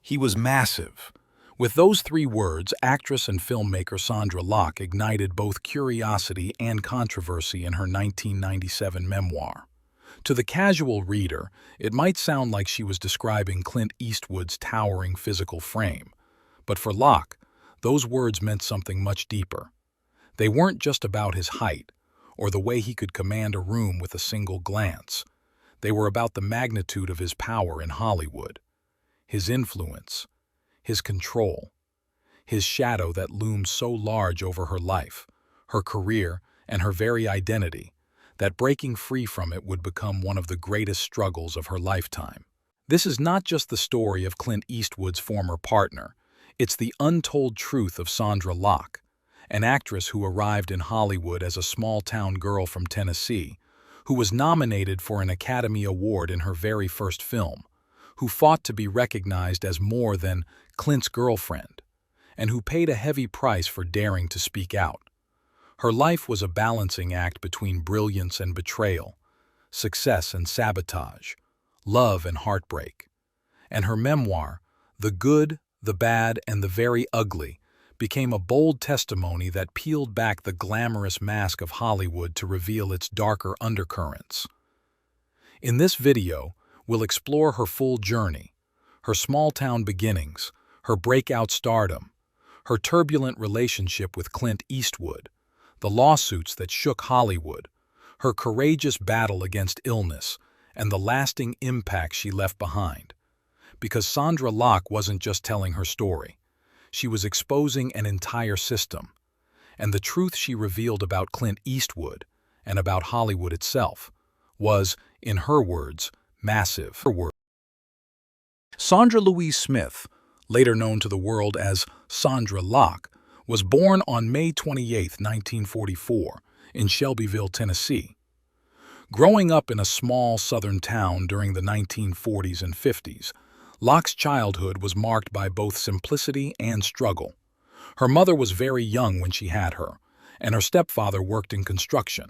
He was massive. With those three words, actress and filmmaker Sondra Locke ignited both curiosity and controversy in her 1997 memoir. To the casual reader, it might sound like she was describing Clint Eastwood's towering physical frame. But for Locke, those words meant something much deeper. They weren't just about his height, or the way he could command a room with a single glance. They were about the magnitude of his power in Hollywood, his influence, his control, his shadow that loomed so large over her life, her career, and her very identity, that breaking free from it would become one of the greatest struggles of her lifetime. This is not just the story of Clint Eastwood's former partner. It's the untold truth of Sondra Locke, an actress who arrived in Hollywood as a small-town girl from Tennessee, who was nominated for an Academy Award in her very first film, who fought to be recognized as more than Clint's girlfriend, and who paid a heavy price for daring to speak out. Her life was a balancing act between brilliance and betrayal, success and sabotage, love and heartbreak. And her memoir, The Good, the Bad, and the Very Ugly, became a bold testimony that peeled back the glamorous mask of Hollywood to reveal its darker undercurrents. In this video, we'll explore her full journey, her small-town beginnings, her breakout stardom, her turbulent relationship with Clint Eastwood, the lawsuits that shook Hollywood, her courageous battle against illness, and the lasting impact she left behind. Because Sondra Locke wasn't just telling her story. She was exposing an entire system, and the truth she revealed about Clint Eastwood and about Hollywood itself was, in her words, massive. Sondra Louise Smith, later known to the world as Sondra Locke, was born on May 28, 1944, in Shelbyville, Tennessee. Growing up in a small southern town during the 1940s and 50s, Locke's childhood was marked by both simplicity and struggle. Her mother was very young when she had her, and her stepfather worked in construction.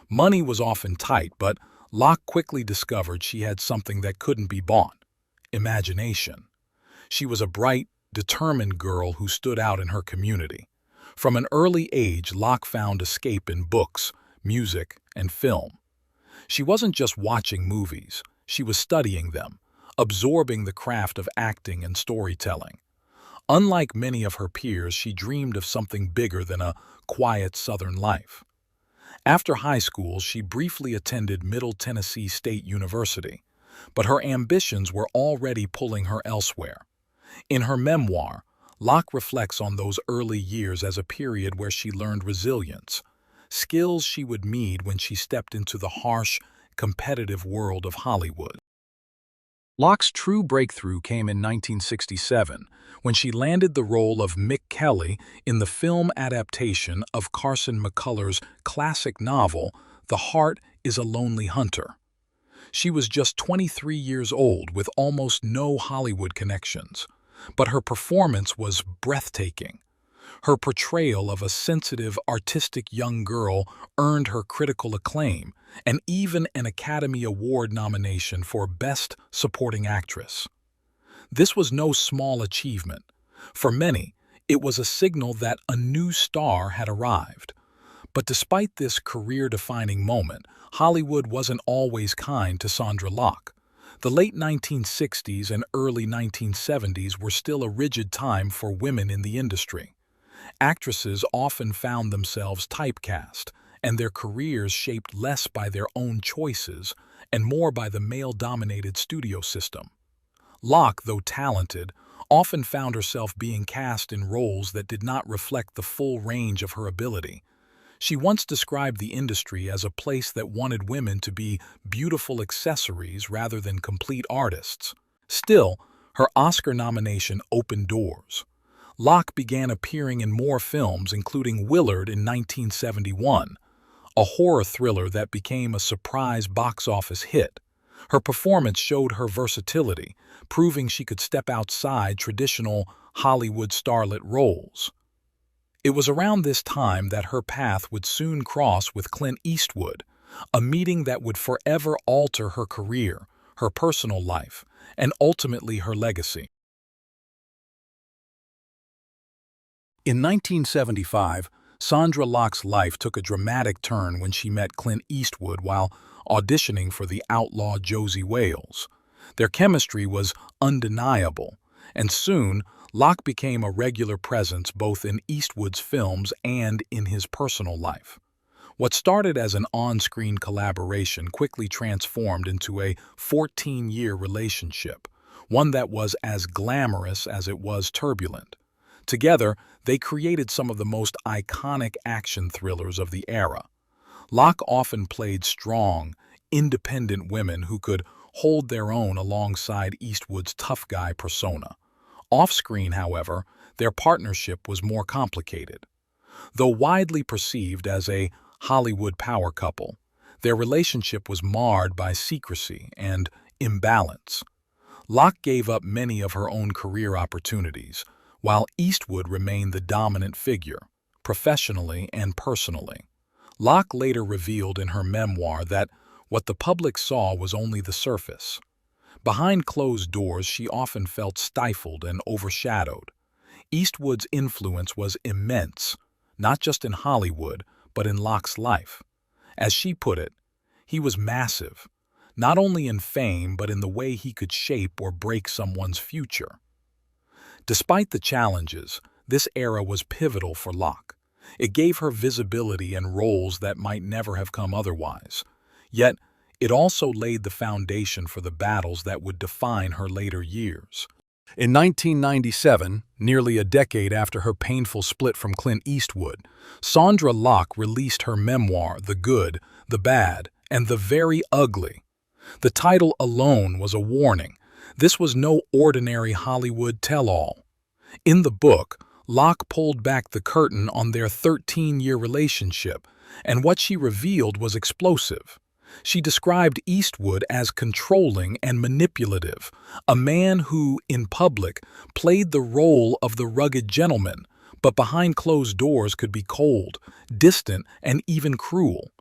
Money was often tight, but Locke quickly discovered she had something that couldn't be bought: imagination. She was a bright, determined girl who stood out in her community. From an early age, Locke found escape in books, music, and film. She wasn't just watching movies, she was studying them, absorbing the craft of acting and storytelling. Unlike many of her peers, she dreamed of something bigger than a quiet Southern life. After high school, she briefly attended Middle Tennessee State University, but her ambitions were already pulling her elsewhere. In her memoir, Locke reflects on those early years as a period where she learned resilience, skills she would need when she stepped into the harsh, competitive world of Hollywood. Locke's true breakthrough came in 1967, when she landed the role of Mick Kelly in the film adaptation of Carson McCullers' classic novel, The Heart is a Lonely Hunter. She was just 23 years old with almost no Hollywood connections, but her performance was breathtaking. Her portrayal of a sensitive, artistic young girl earned her critical acclaim and even an Academy Award nomination for Best Supporting Actress. This was no small achievement. For many, it was a signal that a new star had arrived. But despite this career-defining moment, Hollywood wasn't always kind to Sondra Locke. The late 1960s and early 1970s were still a rigid time for women in the industry. Actresses often found themselves typecast, and their careers shaped less by their own choices and more by the male-dominated studio system. Locke, though talented, often found herself being cast in roles that did not reflect the full range of her ability. She once described the industry as a place that wanted women to be beautiful accessories rather than complete artists. Still, her Oscar nomination opened doors. Locke began appearing in more films, including Willard in 1971, a horror thriller that became a surprise box office hit. Her performance showed her versatility, proving she could step outside traditional Hollywood starlet roles. It was around this time that her path would soon cross with Clint Eastwood, a meeting that would forever alter her career, her personal life, and ultimately her legacy. In 1975, Sondra Locke's life took a dramatic turn when she met Clint Eastwood while auditioning for the outlaw Josie Wales. Their chemistry was undeniable, and soon Locke became a regular presence both in Eastwood's films and in his personal life. What started as an on-screen collaboration quickly transformed into a 14-year relationship, one that was as glamorous as it was turbulent. Together, they created some of the most iconic action thrillers of the era. Locke often played strong, independent women who could hold their own alongside Eastwood's tough guy persona. Off-screen, however, their partnership was more complicated. Though widely perceived as a Hollywood power couple, their relationship was marred by secrecy and imbalance. Locke gave up many of her own career opportunities, while Eastwood remained the dominant figure, professionally and personally. Locke later revealed in her memoir that what the public saw was only the surface. Behind closed doors, she often felt stifled and overshadowed. Eastwood's influence was immense, not just in Hollywood, but in Locke's life. As she put it, he was massive, not only in fame but in the way he could shape or break someone's future. Despite the challenges, this era was pivotal for Locke. It gave her visibility and roles that might never have come otherwise. Yet, it also laid the foundation for the battles that would define her later years. In 1997, nearly a decade after her painful split from Clint Eastwood, Sondra Locke released her memoir, The Good, the Bad, and the Very Ugly. The title alone was a warning. This was no ordinary Hollywood tell-all. In the book, Locke pulled back the curtain on their 13-year relationship, and what she revealed was explosive. She described Eastwood as controlling and manipulative, a man who, in public, played the role of the rugged gentleman, but behind closed doors could be cold, distant, and even cruel.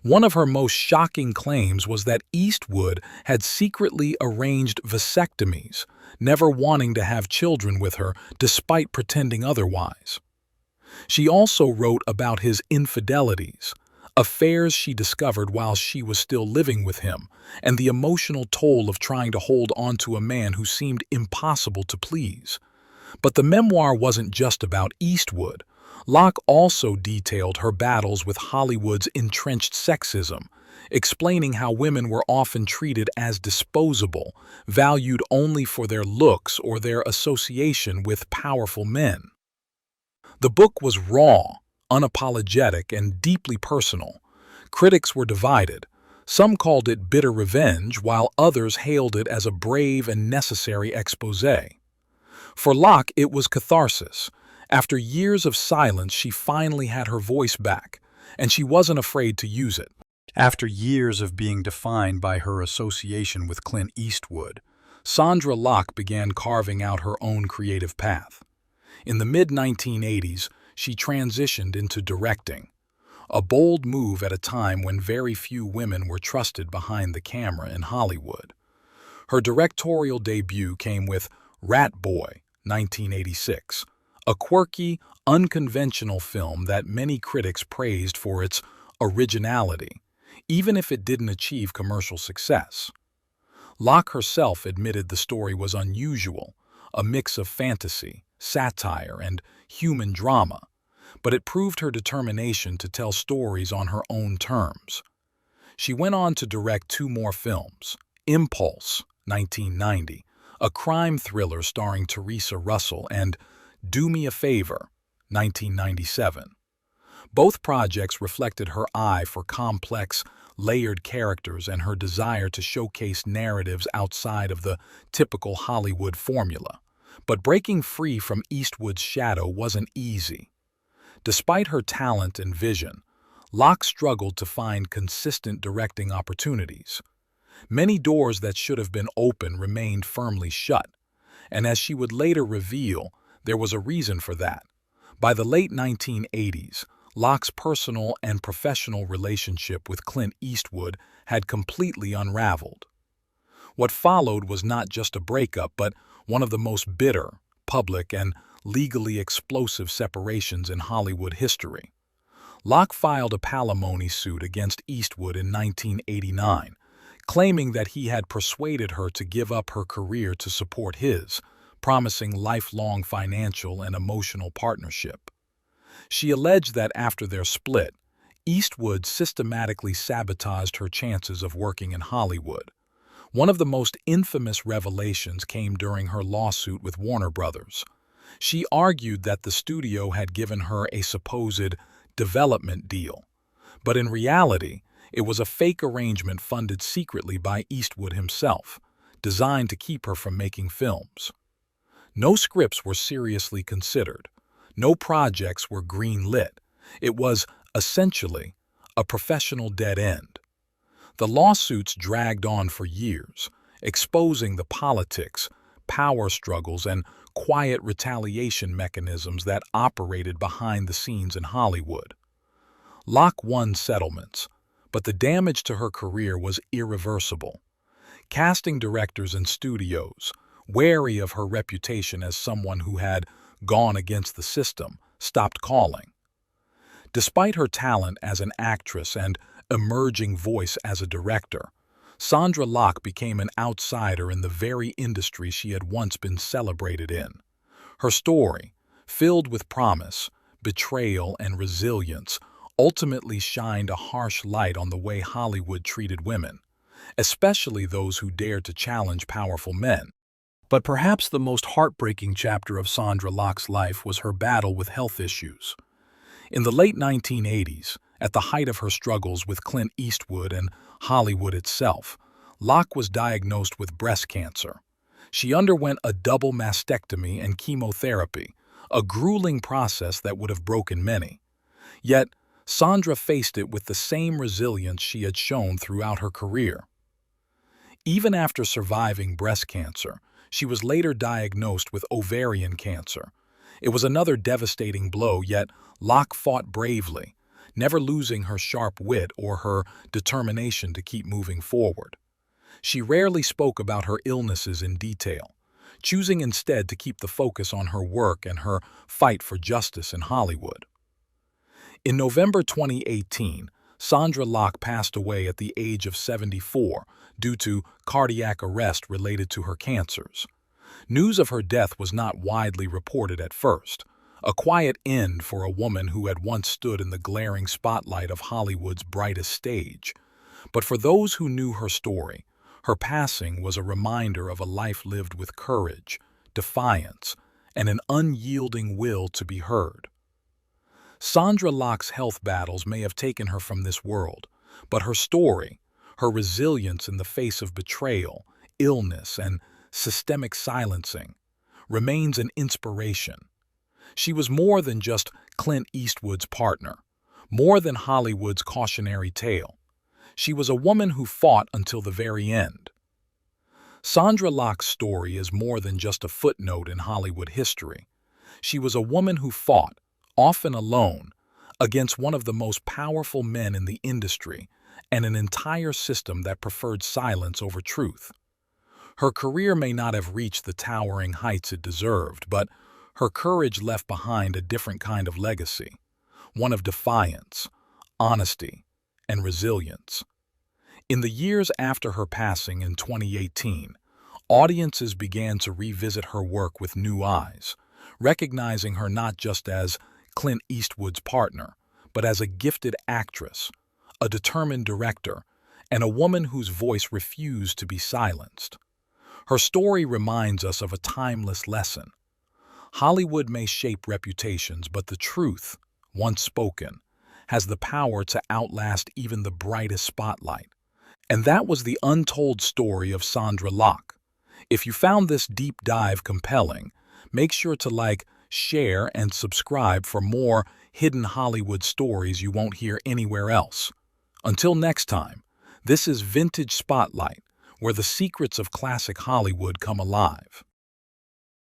One of her most shocking claims was that Eastwood had secretly arranged vasectomies, never wanting to have children with her despite pretending otherwise. She also wrote about his infidelities, affairs she discovered while she was still living with him, and the emotional toll of trying to hold on to a man who seemed impossible to please. But the memoir wasn't just about Eastwood. Locke also detailed her battles with Hollywood's entrenched sexism, explaining how women were often treated as disposable, valued only for their looks or their association with powerful men. The book was raw, unapologetic, and deeply personal. Critics were divided. Some called it bitter revenge, while others hailed it as a brave and necessary exposé. For Locke, it was catharsis. After years of silence, she finally had her voice back, and she wasn't afraid to use it. After years of being defined by her association with Clint Eastwood, Sondra Locke began carving out her own creative path. In the mid-1980s, she transitioned into directing, a bold move at a time when very few women were trusted behind the camera in Hollywood. Her directorial debut came with Rat Boy, 1986, a quirky, unconventional film that many critics praised for its originality, even if it didn't achieve commercial success. Locke herself admitted the story was unusual, a mix of fantasy, satire, and human drama, but it proved her determination to tell stories on her own terms. She went on to direct two more films, Impulse, 1990, a crime thriller starring Teresa Russell, and Do Me a Favor, 1997. Both projects reflected her eye for complex, layered characters and her desire to showcase narratives outside of the typical Hollywood formula. But breaking free from Eastwood's shadow wasn't easy. Despite her talent and vision, Locke struggled to find consistent directing opportunities. Many doors that should have been open remained firmly shut, and as she would later reveal, there was a reason for that. By the late 1980s, Locke's personal and professional relationship with Clint Eastwood had completely unraveled. What followed was not just a breakup, but one of the most bitter, public, and legally explosive separations in Hollywood history. Locke filed a palimony suit against Eastwood in 1989, claiming that he had persuaded her to give up her career to support his, promising lifelong financial and emotional partnership. She alleged that after their split, Eastwood systematically sabotaged her chances of working in Hollywood. One of the most infamous revelations came during her lawsuit with Warner Brothers. She argued that the studio had given her a supposed development deal, but in reality, it was a fake arrangement funded secretly by Eastwood himself, designed to keep her from making films. No scripts were seriously considered. No projects were green-lit. It was, essentially, a professional dead end. The lawsuits dragged on for years, exposing the politics, power struggles, and quiet retaliation mechanisms that operated behind the scenes in Hollywood. Locke won settlements, but the damage to her career was irreversible. Casting directors and studios, wary of her reputation as someone who had gone against the system, stopped calling. Despite her talent as an actress and emerging voice as a director, Sondra Locke became an outsider in the very industry she had once been celebrated in. Her story, filled with promise, betrayal, and resilience, ultimately shined a harsh light on the way Hollywood treated women, especially those who dared to challenge powerful men. But perhaps the most heartbreaking chapter of Sondra Locke's life was her battle with health issues. In the late 1980s, at the height of her struggles with Clint Eastwood and Hollywood itself, Locke was diagnosed with breast cancer. She underwent a double mastectomy and chemotherapy, a grueling process that would have broken many. Yet, Sondra faced it with the same resilience she had shown throughout her career. Even after surviving breast cancer, she was later diagnosed with ovarian cancer. It was another devastating blow, yet Locke fought bravely, never losing her sharp wit or her determination to keep moving forward. She rarely spoke about her illnesses in detail, choosing instead to keep the focus on her work and her fight for justice in Hollywood. In November 2018, Sondra Locke passed away at the age of 74 due to cardiac arrest related to her cancers. News of her death was not widely reported at first, a quiet end for a woman who had once stood in the glaring spotlight of Hollywood's brightest stage. But for those who knew her story, her passing was a reminder of a life lived with courage, defiance, and an unyielding will to be heard. Sondra Locke's health battles may have taken her from this world, but her story, her resilience in the face of betrayal, illness, and systemic silencing, remains an inspiration. She was more than just Clint Eastwood's partner, more than Hollywood's cautionary tale. She was a woman who fought until the very end. Sondra Locke's story is more than just a footnote in Hollywood history. She was a woman who fought, often alone, against one of the most powerful men in the industry and an entire system that preferred silence over truth. Her career may not have reached the towering heights it deserved, but her courage left behind a different kind of legacy, one of defiance, honesty, and resilience. In the years after her passing in 2018, audiences began to revisit her work with new eyes, recognizing her not just as Clint Eastwood's partner, but as a gifted actress, a determined director, and a woman whose voice refused to be silenced. Her story reminds us of a timeless lesson. Hollywood may shape reputations, but the truth, once spoken, has the power to outlast even the brightest spotlight. And that was the untold story of Sondra Locke. If you found this deep dive compelling, make sure to like, share, and subscribe for more hidden Hollywood stories you won't hear anywhere else. Until next time, this is Vintage Spotlight, where the secrets of classic Hollywood come alive.